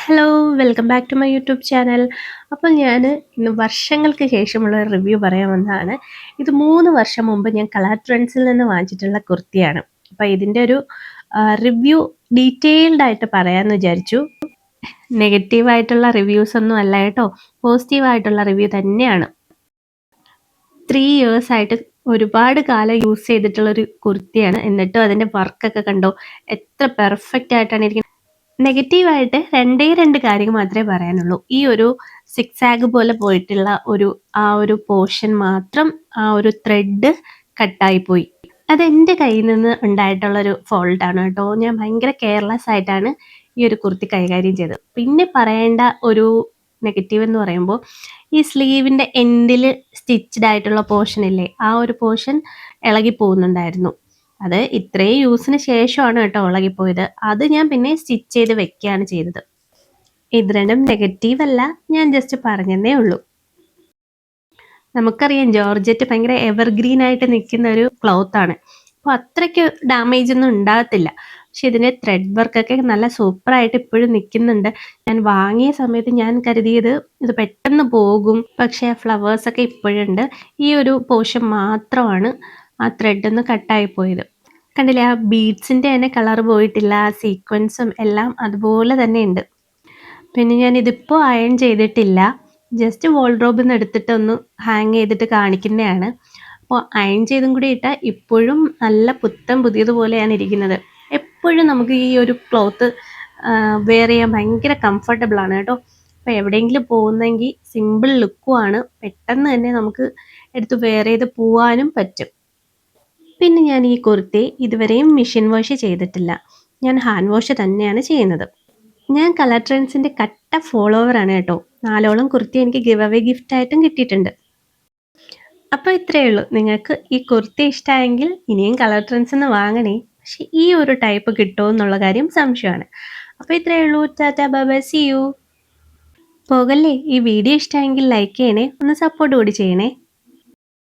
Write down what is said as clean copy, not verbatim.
Hello, welcome back to my YouTube channel. അപ്പോൾ ഞാൻ ഇന്ന് വർഷങ്ങൾക്ക് ശേഷമുള്ള ഒരു റിവ്യൂ പറയാൻ വന്നതാണ്. ഇത് 3 വർഷം മുമ്പ് ഞാൻ കളർ ട്രെൻഡ്സിൽ നിന്ന് വാങ്ങിച്ചിട്ടുള്ള കുർത്തിയാണ്. അപ്പോൾ ഇതിൻ്റെ ഒരു റിവ്യൂ ഡീറ്റെയിൽഡ് ആയിട്ട് പറയാമെന്ന് വിചാരിച്ചു. നെഗറ്റീവായിട്ടുള്ള റിവ്യൂസ് ഒന്നും അല്ല കേട്ടോ, പോസിറ്റീവായിട്ടുള്ള റിവ്യൂ തന്നെയാണ്. 3 ഇയേഴ്സ് ആയിട്ട് ഒരുപാട് കാലം യൂസ് ചെയ്തിട്ടുള്ളൊരു കുർത്തിയാണ്. എന്നിട്ടും അതിൻ്റെ വർക്കൊക്കെ കണ്ടോ, എത്ര പെർഫെക്റ്റ് ആയിട്ടാണ് ഇരിക്കുന്നത്. നെഗറ്റീവായിട്ട് രണ്ടേ രണ്ട് കാര്യങ്ങൾ മാത്രമേ പറയാനുള്ളൂ. ഈ ഒരു സിക്സാഗ് പോലെ പോയിട്ടുള്ള ഒരു പോർഷൻ മാത്രം, ആ ഒരു ത്രെഡ് കട്ടായി പോയി. അതെൻ്റെ കയ്യിൽ നിന്ന് ഉണ്ടായിട്ടുള്ളൊരു ഫോൾട്ടാണ് കേട്ടോ. ഞാൻ ഭയങ്കര കെയർലെസ് ആയിട്ടാണ് ഈ ഒരു കുർത്തി കൈകാര്യം ചെയ്തത്. പിന്നെ പറയേണ്ട ഒരു നെഗറ്റീവ് എന്ന് പറയുമ്പോൾ, ഈ സ്ലീവിൻ്റെ എൻഡിൽ സ്റ്റിച്ച്ഡ് ആയിട്ടുള്ള പോർഷൻ ഇല്ലേ, ആ ഒരു പോർഷൻ ഇളകി പോകുന്നുണ്ടായിരുന്നു. അത് ഇത്രയും യൂസിന് ശേഷമാണ് കേട്ടോ ഇളകിപ്പോയത്. അത് ഞാൻ പിന്നെ സ്റ്റിച്ച് ചെയ്ത് വെക്കുകയാണ് ചെയ്തത്. ഇത് രണ്ടും നെഗറ്റീവ് അല്ല, ഞാൻ ജസ്റ്റ് പറഞ്ഞതേ ഉള്ളൂ. നമുക്കറിയാം ജോർജറ്റ് ഭയങ്കര എവർഗ്രീൻ ആയിട്ട് നിൽക്കുന്ന ഒരു ക്ലോത്ത് ആണ്. അപ്പോൾ അത്രയ്ക്ക് ഡാമേജ് ഒന്നും ഉണ്ടാകത്തില്ല. പക്ഷെ ഇതിൻ്റെ ത്രെഡ് വർക്കൊക്കെ നല്ല സൂപ്പറായിട്ട് ഇപ്പോഴും നിൽക്കുന്നുണ്ട്. ഞാൻ വാങ്ങിയ സമയത്ത് ഞാൻ കരുതിയത് ഇത് പെട്ടെന്ന് പോകും, പക്ഷേ ആ ഫ്ലവേഴ്സൊക്കെ ഇപ്പോഴുണ്ട്. ഈ ഒരു പോർഷൻ മാത്രമാണ് ആ ത്രെഡ് ഒന്ന് കട്ടായി പോയത്. കണ്ടില്ലേ, ആ ബീഡ്സിൻ്റെ തന്നെ കളർ പോയിട്ടില്ല, ആ സീക്വൻസും എല്ലാം അതുപോലെ തന്നെ ഉണ്ട്. പിന്നെ ഞാൻ ഇതിപ്പോൾ അയൺ ചെയ്തിട്ടില്ല, ജസ്റ്റ് വാൾഡ്രോബിൽ നിന്ന് എടുത്തിട്ട് ഒന്ന് ഹാങ് ചെയ്തിട്ട് കാണിക്കുന്നതാണ്. അപ്പോൾ അയൺ ചെയ്തും കൂടി ഇട്ടാൽ ഇപ്പോഴും നല്ല പുത്തൻ പുതിയതുപോലെയാണ് ഇരിക്കുന്നത്. എപ്പോഴും നമുക്ക് ഈ ഒരു ക്ലോത്ത് വെയർ ചെയ്യാൻ ഭയങ്കര കംഫർട്ടബിൾ ആണ് കേട്ടോ. അപ്പോൾ എവിടെയെങ്കിലും പോകുന്നെങ്കിൽ സിമ്പിൾ ലുക്കുമാണ്, പെട്ടെന്ന് തന്നെ നമുക്ക് എടുത്ത് വെയർ ചെയ്ത് പോവാനും പറ്റും. പിന്നെ ഞാൻ ഈ കുർത്തി ഇതുവരെയും മെഷീൻ വാഷ് ചെയ്തിട്ടില്ല, ഞാൻ ഹാൻഡ് വാഷ് തന്നെയാണ് ചെയ്യുന്നത്. ഞാൻ കളർ ട്രെൻഡ്സിൻ്റെ കട്ട ഫോളോവറാണ് കേട്ടോ. 4ഓളം കുർത്തി എനിക്ക് ഗിവ് അവേ ഗിഫ്റ്റായിട്ടും കിട്ടിയിട്ടുണ്ട്. അപ്പോൾ ഇത്രയേ ഉള്ളൂ. നിങ്ങൾക്ക് ഈ കുർത്തി ഇഷ്ടമായെങ്കിൽ ഇനിയും കളർ ട്രെൻഡ്സ് നിന്ന് വാങ്ങണേ. പക്ഷെ ഈ ഒരു ടൈപ്പ് കിട്ടുമോ എന്നുള്ള കാര്യം സംശയമാണ്. അപ്പോൾ ഇത്രയേ ഉള്ളൂ. Tata bye bye, see you. പോകല്ലേ, ഈ വീഡിയോ ഇഷ്ടമായെങ്കിൽ ലൈക്ക് ചെയ്യണേ, ഒന്ന് സപ്പോർട്ട് കൂടി ചെയ്യണേ.